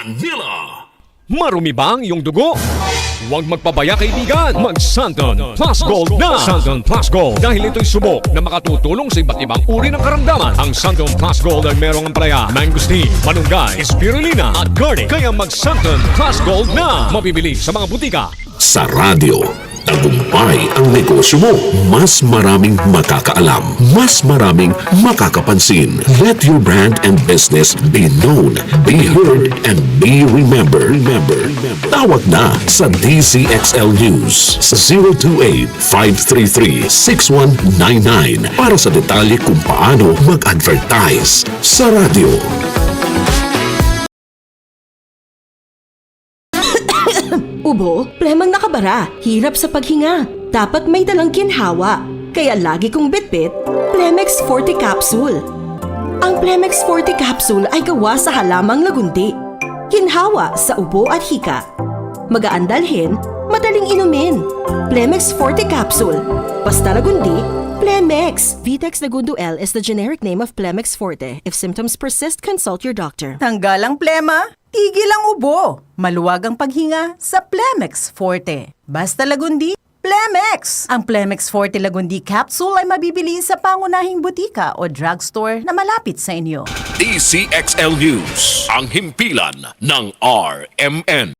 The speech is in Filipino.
Villa. Marumi ba ang iyong dugo? Huwag magpabaya kaibigan, mag-Santon Plus Gold na! Santon Plus Gold dahil ito'y subok na makatutulong sa iba't ibang uri ng karamdaman. Ang Santon Plus Gold ay merong ampalaya, mangosteen, malunggay, spirulina at garlic. Kaya mag-Santon Plus Gold na! Mabibili sa mga butika. Sa radyo, tagumpay ang negosyo mo. Mas maraming makakaalam. Mas maraming makakapansin. Let your brand and business be known, be heard, and be remembered. Tawag na sa DCXL News sa 028-533-6199 para sa detalye kung paano mag-advertise sa radyo. Ubo, premang nakabara, hirap sa paghinga. Dapat may dalang ginhawa. Kaya lagi kong bitbit, Plemex Forte Capsule. Ang Plemex Forte Capsule ay gawa sa halamang lagundi. Ginhawa sa ubo at hika. Magaan dalhin, madaling inumin. Plemex Forte Capsule. Basta lagundi, Plemex. Vitex Lagundo L is the generic name of Plemex Forte. If symptoms persist, consult your doctor. Tanggal ang plema, tigil ang ubo. Maluwag ang paghinga sa Plemex Forte. Basta lagundi, Plemex! Ang Plemex Forte Lagundi Capsule ay mabibili sa pangunahing butika o drugstore na malapit sa inyo. DCXL News, ang himpilan ng RMN.